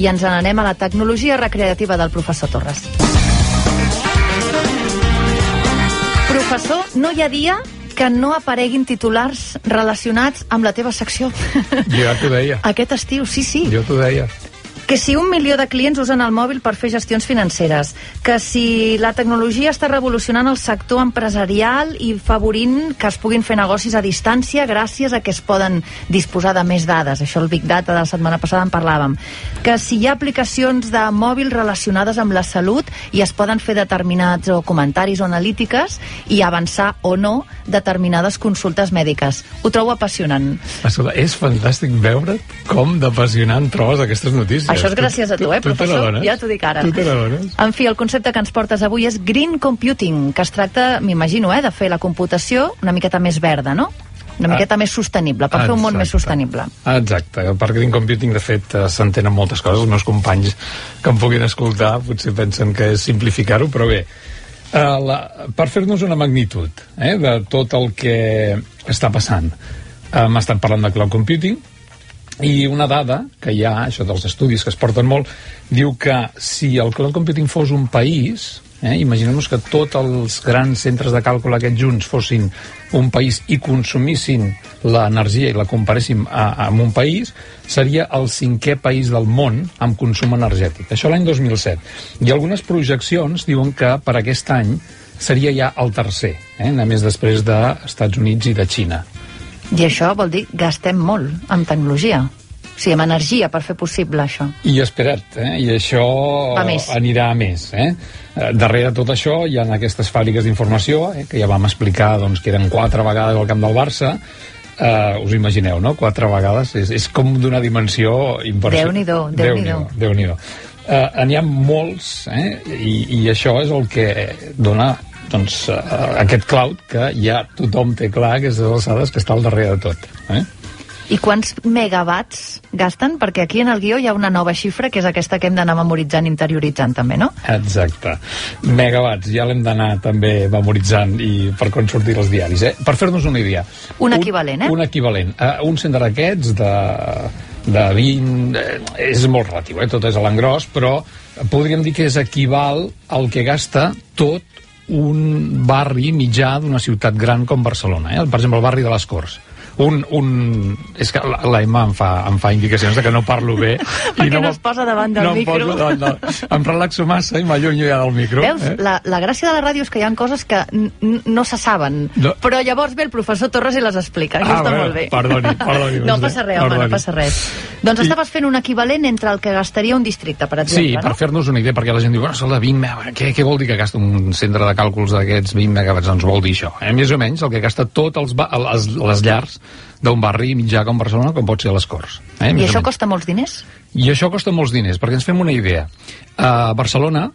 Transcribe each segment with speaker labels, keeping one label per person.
Speaker 1: I ens n'anem a la tecnologia recreativa del professor Torres. Professor, no hi ha dia que no apareguin titulars relacionats amb la teva secció.
Speaker 2: Jo ja t'ho deia.
Speaker 1: Aquest estiu, sí.
Speaker 2: Jo t'ho deia.
Speaker 1: Que si 1 milió de clients usen el mòbil per fer gestions financeres, que si la tecnologia està revolucionant el sector empresarial i favorint que es puguin fer negocis a distància gràcies a que es poden disposar de més dades, això el Big Data de la setmana passada en parlàvem, que si hi ha aplicacions de mòbil relacionades amb la salut i es poden fer determinats comentaris o analítiques i avançar o no determinades consultes mèdiques. Ho trobo apassionant.
Speaker 2: Escolta, és fantàstic veure com d'apassionant trobes aquestes notícies.
Speaker 1: Això és gràcies a tu, professor? Ja t'ho dic ara.
Speaker 2: Tu te n'adones?
Speaker 1: En fi, el concepte que ens portes avui és Green Computing, que es tracta, m'imagino, de fer la computació una miqueta més verda, no? Una miqueta més sostenible, per fer un món més sostenible.
Speaker 2: Exacte. Per Green Computing, de fet, s'entenen moltes coses. Els meus companys que em puguin escoltar potser pensen que és simplificar-ho, però bé, per fer-nos una magnitud de tot el que està passant. Hem estat parlant de cloud computing, i una dada que hi ha, això dels estudis que es porten molt, diu que si el cloud computing fos un país, imaginem-nos que tots els grans centres de càlcul aquests junts fossin un país i consumissin l'energia i la comparéssim amb un país, seria el 5è país del món amb consum energètic. Això l'any 2007. I algunes projeccions diuen que per aquest any seria ja el 3è, només després d'Estats Units i de Xina.
Speaker 1: I això vol dir gastem molt en tecnologia. O sigui, amb energia per fer possible això.
Speaker 2: I espera't, i això anirà a més. Darrere de tot això hi ha aquestes fàbriques d'informació, que ja vam explicar que eren 4 vegades al camp del Barça. Us imagineu, no? 4 vegades. És com d'una dimensió impressionant. Déu-n'hi-do. N'hi ha molts, i això és el que dona aquest cloud que ja tothom té clar aquestes alçades que està al darrere de tot.
Speaker 1: I quants megawatts gasten? Perquè aquí en el guió hi ha una nova xifra, que és aquesta que hem d'anar memoritzant, interioritzant també, no?
Speaker 2: Exacte. Megawatts, ja l'hem d'anar també memoritzant i per quan sortir els diaris. Per fer-nos una idea.
Speaker 1: Un equivalent,
Speaker 2: Un equivalent. Un centre d'aquests de 20... és molt relatiu, tot és a l'engròs, però podríem dir que és equival al que gasta tot un barri mitjà d'una ciutat gran com Barcelona, per exemple el barri de les Corts. És que la Emma em fa indicacions de que no parlo bé
Speaker 1: perquè no es posa davant del micro.
Speaker 2: Em relaxo massa i m'allunyo ja del micro.
Speaker 1: Veus? La gràcia de la ràdio és que hi ha coses que no se saben, però llavors ve el professor Torres i les explica. Això està molt bé.
Speaker 2: Perdoni.
Speaker 1: No passa res, home, no passa res. Doncs estaves fent un equivalent entre el que gastaria un districte, per exemple,
Speaker 2: no? Sí, per fer-nos una idea, perquè la gent diu, de 20 megawatts, què vol dir que gasta un centre de càlculs d'aquests 20 megawatts? Doncs vol dir això. Més o menys el que gasta tots les llars d'un barri mitjà com Barcelona, com pot ser a les Corts.
Speaker 1: I això costa molts diners?
Speaker 2: I això costa molts diners, perquè ens fem una idea. A Barcelona,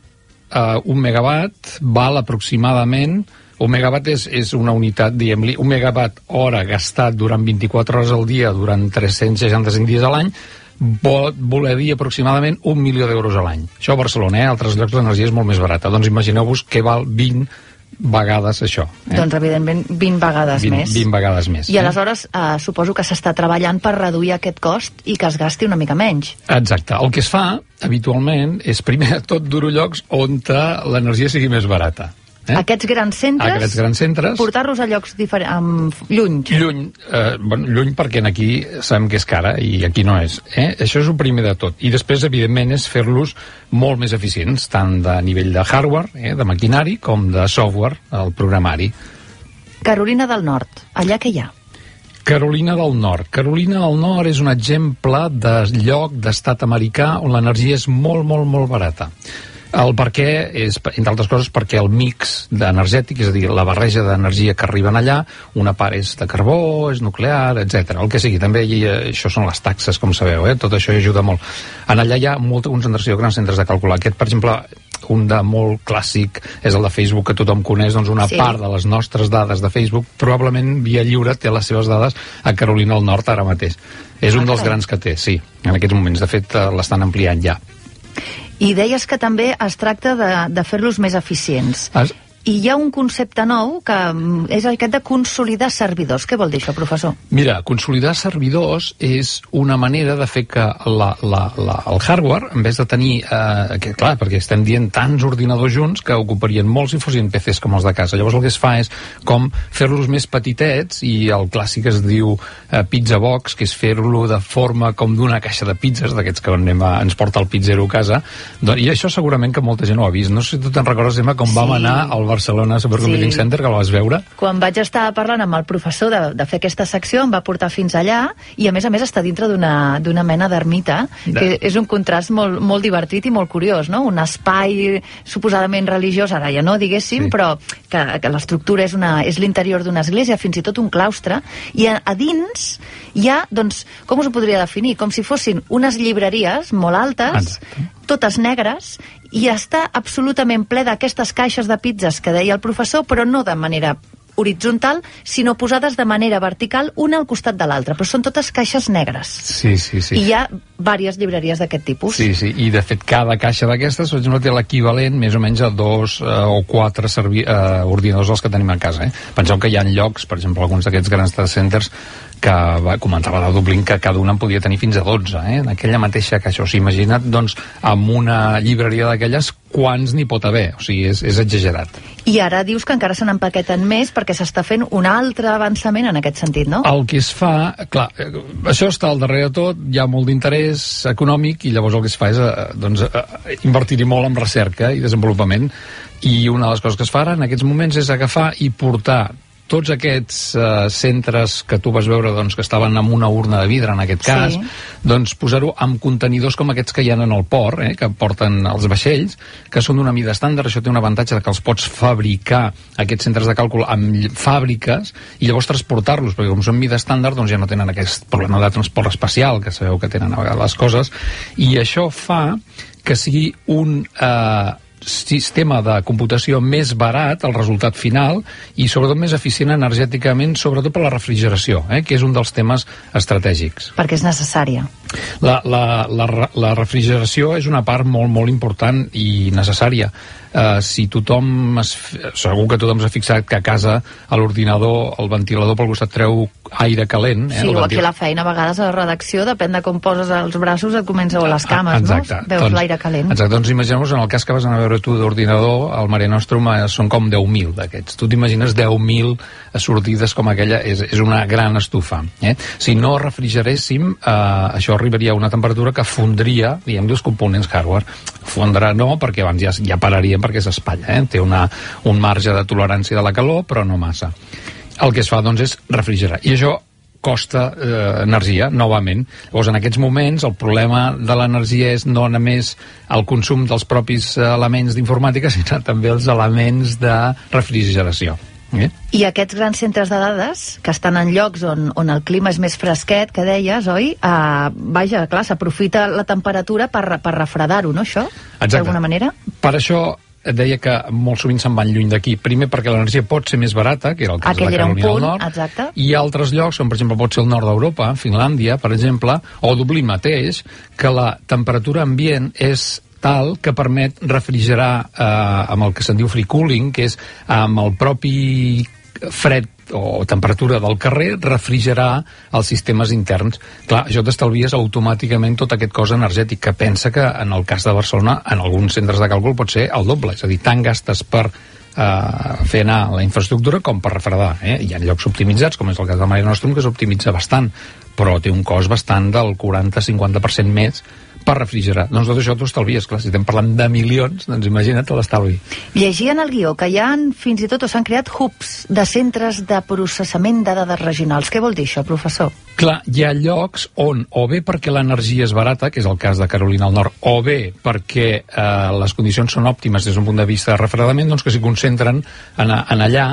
Speaker 2: un megawatt val aproximadament... Un megawatt és una unitat, diguem-li, un megawatt hora gastat durant 24 hores al dia, durant 365 dies a l'any, pot voler dir aproximadament 1 milió d'euros a l'any. Això a Barcelona, a altres llocs l'energia és molt més barata. Doncs imagineu-vos que val 20 vegades això.
Speaker 1: Doncs evidentment 20 vegades més.
Speaker 2: 20 vegades més.
Speaker 1: I aleshores suposo que s'està treballant per reduir aquest cost i que es gasti una mica menys.
Speaker 2: Exacte. El que es fa habitualment és primer tot dur llocs on l'energia sigui més barata.
Speaker 1: Aquests grans centres, portar-los a llocs lluny.
Speaker 2: Lluny perquè aquí sabem que és cara i aquí no és. Això és el primer de tot. I després, evidentment, és fer-los molt més eficients, tant de nivell de hardware, de maquinari, com de software, el programari.
Speaker 1: Carolina del Nord, allà què hi ha?
Speaker 2: Carolina del Nord. Carolina del Nord és un exemple de lloc d'estat americà on l'energia és molt, molt, molt barata. El per què és, entre altres coses, perquè el mix energètic, és a dir, la barreja d'energia que arriben allà, una part és de carbó, és nuclear, etc. El que sigui, també això són les taxes, com sabeu, tot això ajuda molt. En allà hi ha molta concentració de grans centres de càlcul. Aquest, per exemple, un de molt clàssic és el de Facebook, que tothom coneix, doncs una part de les nostres dades de Facebook, probablement Via Lliure té les seves dades a Carolina del Nord ara mateix. És un dels grans que té, sí, en aquests moments. De fet, l'estan ampliant ja.
Speaker 1: I deies que també es tracta de fer-los més eficients. I hi ha un concepte nou que és aquest de consolidar servidors. Què vol dir això, professor?
Speaker 2: Mira, consolidar servidors és una manera de fer que el hardware, en vez de tenir... clar, perquè estem dient tants ordinadors junts que ocuparien molts i fossin PCs com els de casa. Llavors el que es fa és com fer-los més petitets, i el clàssic es diu pizza box, que és fer-lo de forma com d'una caixa de pizzas, d'aquests que ens porta el pizzero a casa. I això segurament que molta gent ho ha vist. No sé si tu te'n recordes, Emma, com vam anar al Barcelona Supercomputing Center, que el vas veure?
Speaker 1: Quan vaig estar parlant amb el professor de fer aquesta secció, em va portar fins allà, i a més està dintre d'una mena d'ermita, que és un contrast molt divertit i molt curiós, no? Un espai suposadament religiós, ara ja no, diguéssim, però que l'estructura és l'interior d'una església, fins i tot un claustre, i a dins hi ha, doncs, com us ho podria definir? Com si fossin unes llibreries molt altes, totes negres, i està absolutament ple d'aquestes caixes de pizzas que deia el professor, però no de manera horitzontal, sinó posades de manera vertical, una al costat de l'altra, però són totes caixes negres.
Speaker 2: Sí.
Speaker 1: I hi ha diverses llibreries d'aquest tipus.
Speaker 2: Sí, i de fet cada caixa d'aquestes, per exemple, té l'equivalent més o menys a 2 o 4 ordinadors els que tenim a casa. Penseu que hi ha llocs, per exemple, alguns d'aquests grans data centers, que comentava de Dublín, que cada una en podia tenir fins a 12, en aquella mateixa caixa. O sigui, imagina't, doncs, amb una llibreria d'aquelles, quants n'hi pot haver. O sigui, és exagerat.
Speaker 1: I ara dius que encara se n'empaqueten més perquè s'està fent un altre avançament en aquest sentit, no?
Speaker 2: El que es fa, clar, això està al darrere de tot, hi ha molt d'interès econòmic, i llavors el que es fa és invertir-hi molt en recerca i desenvolupament, i una de les coses que es fa ara en aquests moments és agafar i portar tots aquests centres que tu vas veure, doncs, que estaven amb una urna de vidre en aquest cas, doncs posar-ho amb contenidors com aquests que hi ha en el port, que porten els vaixells, que són d'una mida estàndard. Això té un avantatge de que els pots fabricar, aquests centres de càlcul, amb fàbriques, i llavors transportar-los, perquè com són mida estàndard, doncs ja no tenen aquest problema de transport espacial, que sabeu que tenen a vegades les coses, i això fa que sigui un sistema de computació més barat, el resultat final, i sobretot més eficient energèticament, sobretot per la refrigeració, que és un dels temes estratègics.
Speaker 1: Perquè és necessària.
Speaker 2: La refrigeració és una part molt, molt important i necessària. Si tothom, segur que tothom s'ha fixat que a casa a l'ordinador el ventilador pel costat treu aire calent.
Speaker 1: Sí, o aquí a la feina, a vegades a la redacció, depèn de com poses els braços, et comença a les cames,
Speaker 2: exacte,
Speaker 1: no? Veus l'aire calent.
Speaker 2: Exacte, doncs imaginem-vos, en el cas que vas anar a veure tu d'ordinador, al Mare Nostrum són com 10.000 d'aquests. Tu t'imagines 10.000 sortides com aquella, és una gran estufa. Si no refrigeréssim, això arribaria a una temperatura que fondria, diguem, els components hardware. Fondrà no, perquè abans ja pararíem perquè s'espatlla, té un marge de tolerància de la calor, però no massa. El que es fa, doncs, és refrigerar. I això costa energia, novament. Llavors, en aquests moments, el problema de l'energia és no només el consum dels propis elements d'informàtica, sinó també els elements de refrigeració.
Speaker 1: I aquests grans centres de dades, que estan en llocs on el clima és més fresquet, que deies, oi? Vaja, clar, s'aprofita la temperatura per refredar-ho, no, això?
Speaker 2: Exacte.
Speaker 1: D'alguna manera?
Speaker 2: Per això et deia que molt sovint se'n van lluny d'aquí. Primer perquè l'energia pot ser més barata, que era el cas de la Carolina del Nord,
Speaker 1: exacte.
Speaker 2: I altres llocs, com per exemple pot ser el nord d'Europa, Finlàndia, per exemple, o Dublín mateix, que la temperatura ambient és tal que permet refrigerar amb el que se'n diu free cooling, que és amb el propi fred o temperatura del carrer, refrigerar els sistemes interns. Clar, això t'estalvies automàticament tot aquest cost energètic, que pensa que en el cas de Barcelona, en alguns centres de càlcul pot ser el doble, és a dir, tant gastes per fer anar la infraestructura com per refredar. Hi ha llocs optimitzats, com és el cas de Mare Nostrum, que s'optimitza bastant, però té un cost bastant del 40-50% més per refrigerar. Doncs tot això t'ho estalvies, clar, si estem parlant de milions, doncs imagina't l'estalvi.
Speaker 1: Llegia en el guió que hi ha fins i tot o s'han creat hubs de centres de processament de dades regionals. Què vol dir això, professor?
Speaker 2: Clar, hi ha llocs on, o bé perquè l'energia és barata, que és el cas de Carolina del Nord, o bé perquè les condicions són òptimes des d'un punt de vista de refredament, doncs que s'hi concentren en allà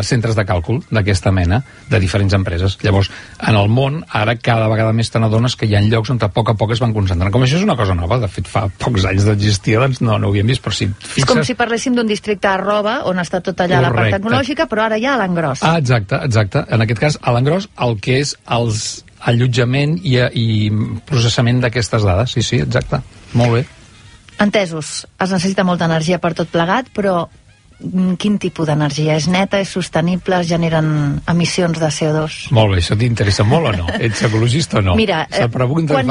Speaker 2: centres de càlcul d'aquesta mena de diferents empreses. Llavors, en el món, ara cada vegada més te n'adones que hi ha llocs on a poc es van concentrant. Com això és una cosa nova, de fet fa pocs anys d'existir, doncs no ho havíem vist, però si fixes...
Speaker 1: És com si parléssim d'un districte a Roba, on està tot allà la part tecnològica, però ara ja a l'engròs.
Speaker 2: Exacte. En aquest cas, a l'engròs, el que és allotjament i processament d'aquestes dades. Sí, exacte. Molt bé.
Speaker 1: Entesos. Es necessita molta energia per tot plegat, però quin tipus d'energia? És neta, és sostenible, es generen emissions de CO2?
Speaker 2: Molt bé, això t'interessa molt o no? Ets ecologista o no?
Speaker 1: Mira, quan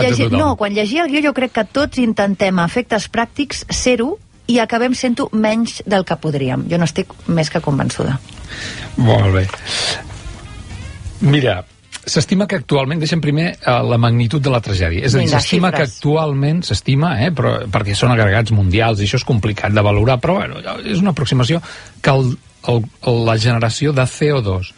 Speaker 1: llegia el guió jo crec que tots intentem a efectes pràctics ser-ho i acabem sent-ho menys del que podríem. Jo no estic més que convençuda.
Speaker 2: Molt bé. Mira, s'estima que actualment, deixem primer la magnitud de la tragèdia. És a dir, s'estima que actualment, però perquè són agregats mundials i això és complicat de valorar, però bueno, és una aproximació que la generació de CO2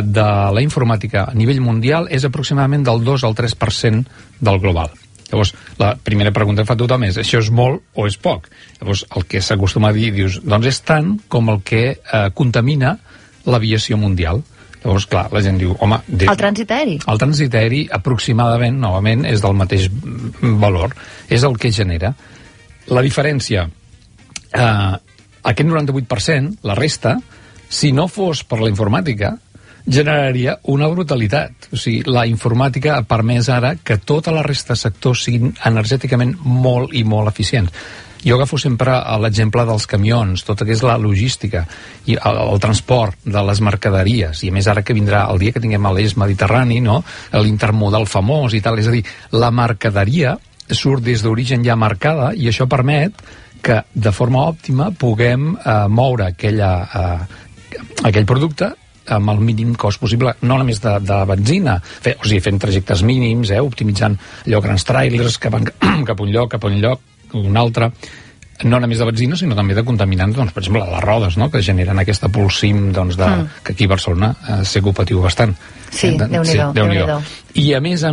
Speaker 2: de la informàtica a nivell mundial és aproximadament del 2 al 3% del global. Llavors, la primera pregunta que fa tothom és, això és molt o és poc? Llavors, el que s'acostuma a dir, dius, doncs és tant com el que contamina l'aviació mundial. Llavors, clar, la gent diu, home...
Speaker 1: El trànsit aeri?
Speaker 2: El trànsit aeri, aproximadament, novament, és del mateix valor. És el que genera. La diferència, aquest 98%, la resta, si no fos per la informàtica, generaria una brutalitat. O sigui, la informàtica ha permès ara que tota la resta de sectors siguin energèticament molt i molt eficients. Jo agafo sempre l'exemple dels camions, tot el que és la logística i el transport de les mercaderies, i a més ara que vindrà el dia que tinguem l'eix mediterrani, no? L'intermodal famós i tal, és a dir, la mercaderia surt des d'origen ja marcada i això permet que de forma òptima puguem moure aquell producte amb el mínim cost possible, no només de benzina, o sigui, fent trajectes mínims, optimitzant allò grans trailers que van cap a un lloc, un altre, no només de benzina, sinó també de contaminants, doncs, per exemple, les rodes, no?, que generen aquesta polsim, doncs, que aquí a Barcelona segur patiu bastant.
Speaker 1: Sí, Déu-n'hi-do.
Speaker 2: I a més,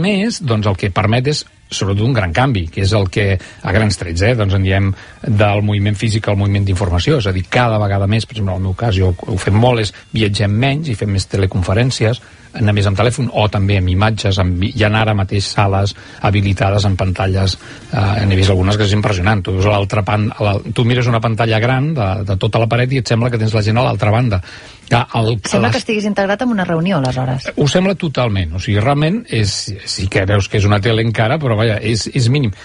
Speaker 2: doncs, el que permet és sobretot un gran canvi, que és el que a grans trets, doncs en diem del moviment físic al moviment d'informació, és a dir, cada vegada més, per exemple, en el meu cas, jo ho fem molt, és viatgem menys i fem més teleconferències, anar més amb telèfon o també amb imatges, hi ha ara mateix sales habilitades amb pantalles, n'he vist algunes que és impressionant, tu mires una pantalla gran de tota la paret i et sembla que tens la gent a l'altra banda.
Speaker 1: Sembla que estiguis integrat en una reunió, aleshores.
Speaker 2: Ho sembla totalment, o sigui, realment sí que veus que és una tele encara, però vaja, és mínim.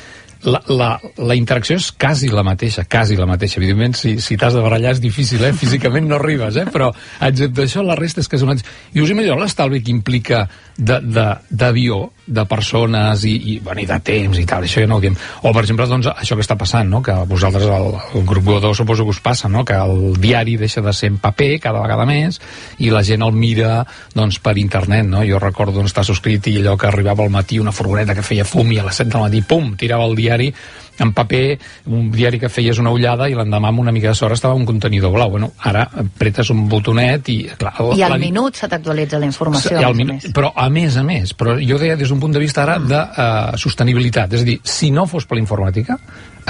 Speaker 2: La interacció és quasi la mateixa. Evidentment, si t'has de barallar és difícil, físicament no arribes, però excepte això, la resta és que és una... I us imagineu l'estalvi que implica d'avió, de persones i de temps i tal, això ja no ho diem. O, per exemple, doncs, això que està passant, no?, que vosaltres, el grup Godó, suposo que us passa, no?, que el diari deixa de ser en paper cada vegada més i la gent el mira, doncs, per internet, no? Jo recordo estar subscrit i allò que arribava al matí una furgoneta que feia fum i a les 7 del matí, pum, tirava el diari en paper, un diari que feies una ullada i l'endemà amb una mica de sort estava un contenidor blau. Bueno, ara apretes un botonet i... Clar,
Speaker 1: i al minut se t'actualitza la informació.
Speaker 2: Però a més, però jo deia des d'un punt de vista ara de sostenibilitat, és a dir, si no fos per la informàtica,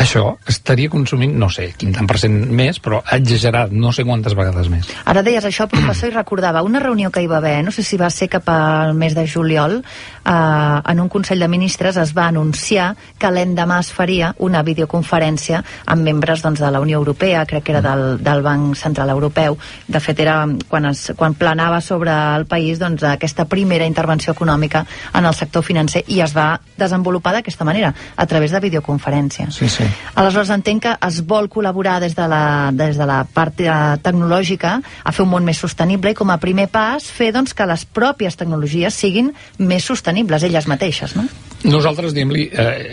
Speaker 2: això estaria consumint, no sé quin tant % més, però exagerat, no sé quantes vegades més.
Speaker 1: Ara deies això, professor, i recordava una reunió que hi va haver, no sé si va ser cap al mes de juliol, en un Consell de Ministres es va anunciar que l'endemà es faria una videoconferència amb membres, doncs, de la Unió Europea, crec que era del Banc Central Europeu. De fet, era quan planava sobre el país, doncs, aquesta primera intervenció econòmica en el sector financer, i es va desenvolupar d'aquesta manera, a través de videoconferència.
Speaker 2: Sí.
Speaker 1: Aleshores entenc que es vol col·laborar des de la part tecnològica a fer un món més sostenible i com a primer pas fer, doncs, que les pròpies tecnologies siguin més sostenibles elles mateixes, no?
Speaker 2: Nosaltres, diguem-li,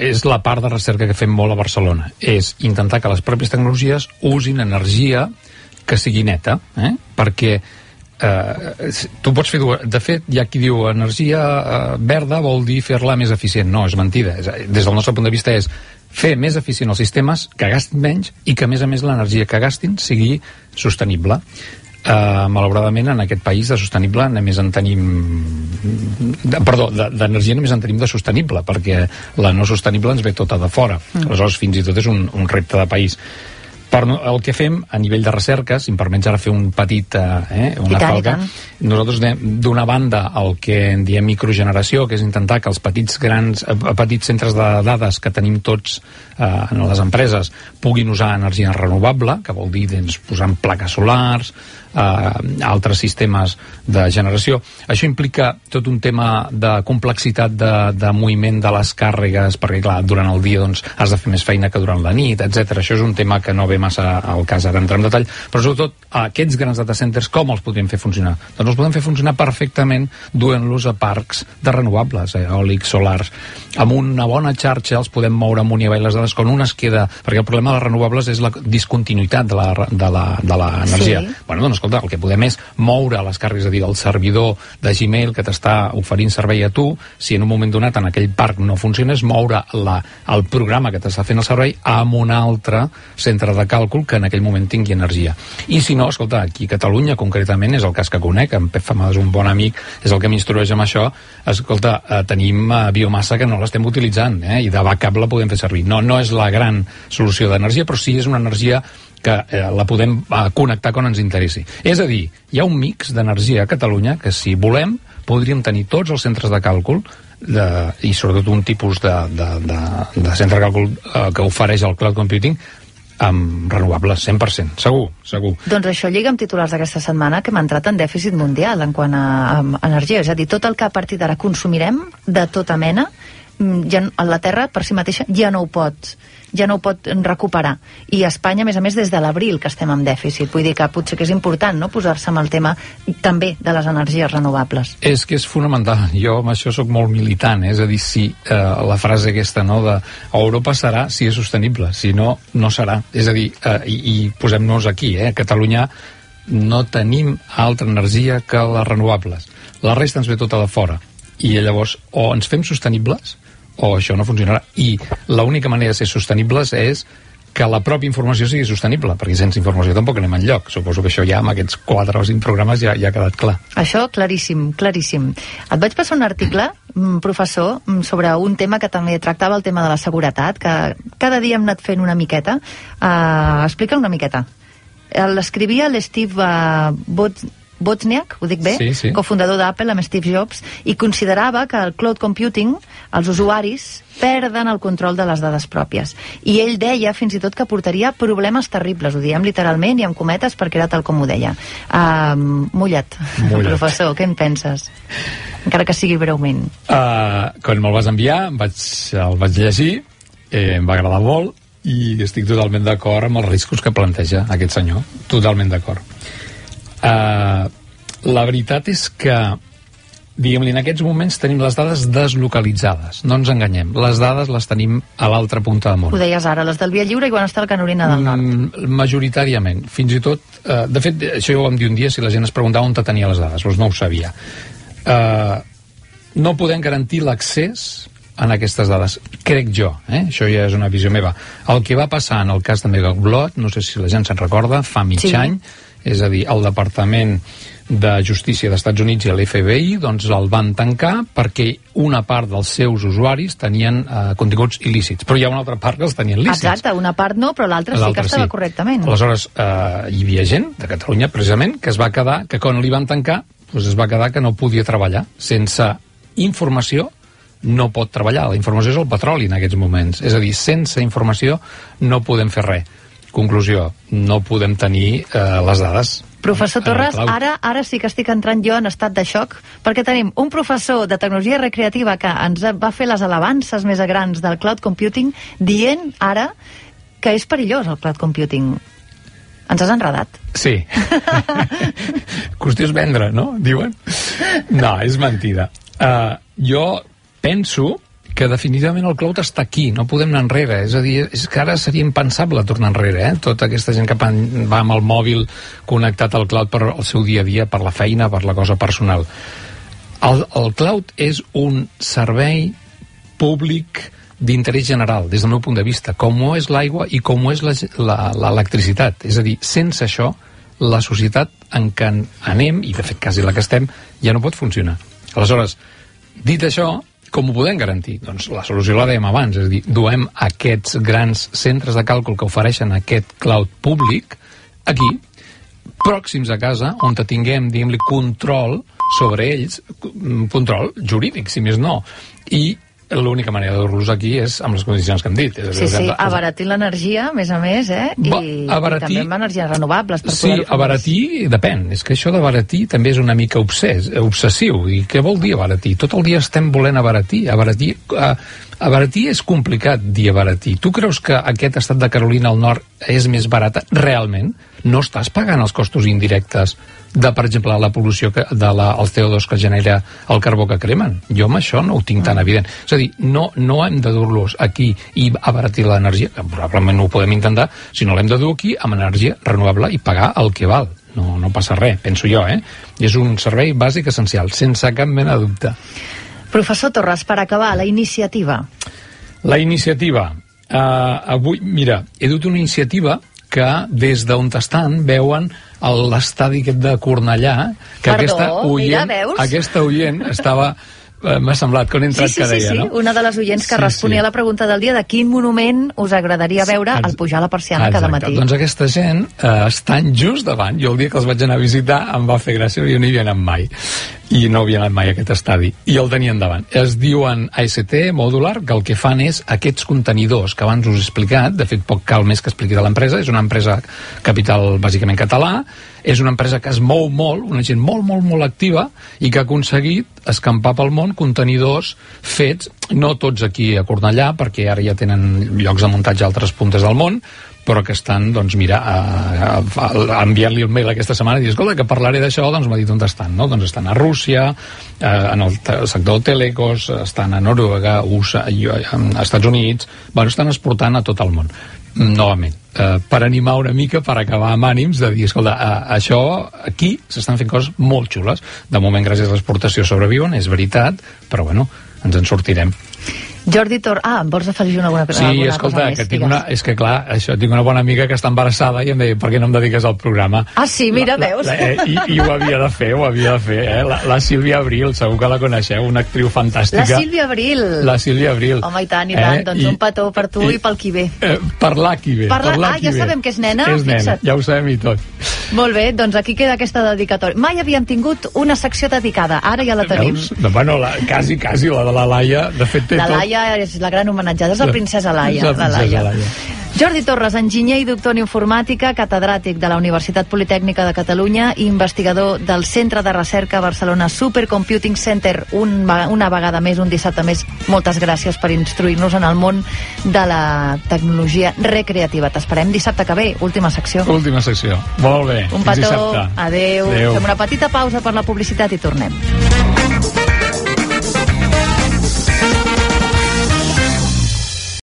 Speaker 2: és la part de recerca que fem molt a Barcelona, és intentar que les pròpies tecnologies usin energia que sigui neta, perquè tu pots fer de fet, hi ha qui diu energia verda vol dir fer-la més eficient. No, és mentida. Des del nostre punt de vista és fer més eficient els sistemes, que gastin menys i que a més l'energia que gastin sigui sostenible. Malauradament en aquest país de sostenible només en tenim d'energia només en tenim de sostenible, perquè la no sostenible ens ve tota de fora. Aleshores fins i tot és un repte de país. El que fem a nivell de recerca, si em permets ara fer un petit una falca, nosaltres d'una banda el que en diem microgeneració, que és intentar que els petits centres de dades que tenim tots en les empreses puguin usar energia renovable, que vol dir posant plaques solars, altres sistemes de generació. Això implica tot un tema de complexitat de moviment de les càrregues, perquè clar, durant el dia has de fer més feina que durant la nit, etc. Això és un tema que no ve massa el cas ara entrar en detall, però sobretot aquests grans data centers com els podríem fer funcionar? Doncs els podem fer funcionar perfectament duent-los a parcs de renovables, eòlics, solars. Amb una bona xarxa els podem moure amunt i avall les dades quan una es queda, perquè el problema de les renovables és la discontinuïtat de l'energia.
Speaker 1: Sí.
Speaker 2: Bueno, doncs escolta, el que podem és moure les càrregues, és a dir, el servidor de Gmail que t'està oferint servei a tu, si en un moment donat en aquell parc no funciona, és moure el programa que t'està fent el servei amb un altre centre de càlcul que en aquell moment tingui energia. I si no, escolta, aquí a Catalunya concretament és el cas que conec, en Pep Famada és un bon amic, és el que m'instrueix amb això. Escolta, tenim biomassa que no l'estem utilitzant, i de backup la podem fer servir. No és la gran solució d'energia, però sí és una energia que la podem connectar quan ens interessi. És a dir, hi ha un mix d'energia a Catalunya que, si volem, podríem tenir tots els centres de càlcul i sobretot un tipus de centre de càlcul que ofereix el cloud computing amb renovables, 100%, segur.
Speaker 1: Doncs això lliga amb titulars d'aquesta setmana, que hem entrat en dèficit mundial en quant a energia, és a dir, tot el que a partir d'ara consumirem de tota mena, la Terra per si mateixa ja no ho pot recuperar. I a Espanya, a més, des de l'abril que estem en dèficit. Vull dir que potser que és important, no?, posar-se amb el tema també de les energies renovables. És
Speaker 2: que és fonamental. Jo amb això sóc molt militant, és a dir, si la frase aquesta, no?, de Europa serà si és sostenible, si no, no serà. És a dir, i posem-nos aquí, a Catalunya no tenim altra energia que les renovables. La resta ens ve tota de fora. I llavors, o ens fem sostenibles o això no funcionarà. I l'única manera de ser sostenibles és que la pròpia informació sigui sostenible, perquè sense informació tampoc anem enlloc. Suposo que això ja amb aquests 4 o 5 programes ja ha quedat clar.
Speaker 1: Això, claríssim. Et vaig passar un article, professor, sobre un tema que també tractava el tema de la seguretat, que cada dia hem anat fent una miqueta. Explica una miqueta. L'escrivia l'Steve Wozniak, ho dic bé?
Speaker 2: Sí.
Speaker 1: Cofundador d'Apple amb Steve Jobs, i considerava que el cloud computing, els usuaris perden el control de les dades pròpies. I ell deia fins i tot que portaria problemes terribles, ho diem literalment i amb cometes perquè era tal com ho deia. Mullat. Professor, què en penses? Encara que sigui breument.
Speaker 2: Quan me'l vas enviar, el vaig llegir, em va agradar molt i estic totalment d'acord amb els riscos que planteja aquest senyor. Totalment d'acord. La veritat és que, diguem-li, en aquests moments tenim les dades deslocalitzades, no ens enganyem, les dades les tenim a l'altra punta del món.
Speaker 1: Ho deies ara, les del Via Lliure i quan està el Carolina del Nord.
Speaker 2: Majoritàriament, fins i tot, de fet, això ja ho vam dir un dia, si la gent es preguntava on tenia les dades, doncs no ho sabia. No podem garantir l'accés en aquestes dades, crec jo, això ja és una visió meva. El que va passar en el cas de Megaupload, no sé si la gent se'n recorda, fa mig any, és a dir, el Departament de Justícia dels Estats Units i l'FBI doncs el van tancar perquè una part dels seus usuaris tenien continguts il·lícits, però hi ha una altra part que els tenien lícits.
Speaker 1: Exacte, una part no, però l'altra sí que estava correctament.
Speaker 2: Aleshores, hi havia gent de Catalunya, precisament, que es va quedar, que quan li van tancar, doncs es va quedar que no podia treballar. Sense informació no pot treballar. La informació és el petroli en aquests moments. És a dir, sense informació no podem fer res. Conclusió, no podem tenir les dades.
Speaker 1: Professor Torres, ara sí que estic entrant jo en estat de xoc, perquè tenim un professor de tecnologia recreativa que ens va fer les alabances més grans del cloud computing, dient ara que és perillós el cloud computing. Ens has enredat.
Speaker 2: Sí. Qüestió és vendre, no? Diuen. No, és mentida. Jo penso que definitivament el cloud està aquí, no podem anar enrere, és a dir, és que ara seria impensable tornar enrere, tota aquesta gent que va amb el mòbil connectat al cloud per al seu dia a dia, per la feina, per la cosa personal. El cloud és un servei públic d'interès general, des del meu punt de vista, com ho és l'aigua i com ho és l'electricitat, és a dir, sense això, la societat en què anem, i de fet quasi la que estem, ja no pot funcionar. Aleshores, dit això, com ho podem garantir? Doncs la solució la dèiem abans, és a dir, duem aquests grans centres de càlcul que ofereixen aquest cloud públic aquí, pròxims a casa, on tinguem, diguem-li, control sobre ells, control jurídic, si més no, i l'única manera de dur-los aquí és amb les condicions que hem dit.
Speaker 1: Sí, abaratir l'energia, a més, i també amb energies renovables.
Speaker 2: Sí, abaratir depèn. És que això d'abaratir també és una mica obsessiu. I què vol dir abaratir? Tot el dia estem volent abaratir. abaratir és complicat dir abaratir. Tu creus que aquest estat de Carolina del Nord és més barata? Realment? No estàs pagant els costos indirectes de, per exemple, la pol·lució els CO2 que genera el carbó que cremen? Jo amb això no ho tinc tan evident. És a dir, no hem de dur-los aquí i abaratir l'energia, que probablement no ho podem intentar, sinó l'hem de dur aquí amb energia renovable i pagar el que val. No passa res, penso jo, És un servei bàsic essencial, sense cap mena de dubte.
Speaker 1: Professor Torres, per acabar, la iniciativa.
Speaker 2: La iniciativa. Avui, mira, he dut una iniciativa que des d'on estan veuen l'estadi aquest de Cornellà, que aquesta oient estava... M'ha semblat que on he entrat que deia, no?
Speaker 1: Una de les oients que responia a la pregunta del dia de quin monument us agradaria veure al pujar la persiana cada matí.
Speaker 2: Doncs aquesta gent estan just davant. Jo el dia que els vaig anar a visitar em va fer gràcia, jo no hi havia anat mai. I no havia anat mai a aquest estadi. I el tenien davant. Es diuen AST Modular, que el que fan és aquests contenidors que abans us he explicat, de fet poc cal més que expliqui de l'empresa, és una empresa capital bàsicament català, és una empresa que es mou molt, una gent molt activa i que ha aconseguit escampar pel món contenidors fets, no tots aquí a Cornellà, perquè ara ja tenen llocs de muntatge a altres puntes del món, però que estan, doncs mira, enviant-li un mail aquesta setmana i dir, escolta, que parlaré d'això, doncs m'ha dit on estan, no? Doncs estan a Rússia, en el sector de telecos, estan a Noruega, USA, als Estats Units, bueno, estan exportant a tot el món. Novament, per animar una mica, per acabar amb ànims, de dir, escolta, això aquí s'estan fent coses molt xules. De moment, gràcies a l'exportació sobreviuen, és veritat, però bueno, ens en sortirem.
Speaker 1: Jordi Torres... em vols afegir alguna cosa
Speaker 2: més?
Speaker 1: Sí,
Speaker 2: escolta, que és que clar, tinc una bona amiga que està embarassada i em deia, per què no em dediques al programa?
Speaker 1: Ah, sí, mira, veus?
Speaker 2: I ho havia de fer, La Sílvia Abril, segur que la coneixeu, una actriu fantàstica.
Speaker 1: La Sílvia Abril. Home, i tant, doncs un petó per tu i pel qui ve.
Speaker 2: Per l'Aki ve.
Speaker 1: Ja sabem que és nena,
Speaker 2: és nena, ja ho sabem i tot.
Speaker 1: Molt bé, doncs aquí queda aquesta dedicatòria. Mai havíem tingut una secció dedicada, ara ja la tenim.
Speaker 2: Bueno, quasi, la de la Laia, de fet té tot.
Speaker 1: La Laia és la gran homenatjada, és la princesa Laia. Jordi Torres, enginyer i doctor en informàtica, catedràtic de la Universitat Politècnica de Catalunya i investigador del Centre de Recerca Barcelona Supercomputing Center. Una vegada més, un dissabte més, moltes gràcies per instruir-nos en el món de la tecnologia recreativa. T'esperem dissabte que ve, última secció.
Speaker 2: Última secció, molt bé.
Speaker 1: Un petó, adeu. Fem una petita pausa per la publicitat i tornem.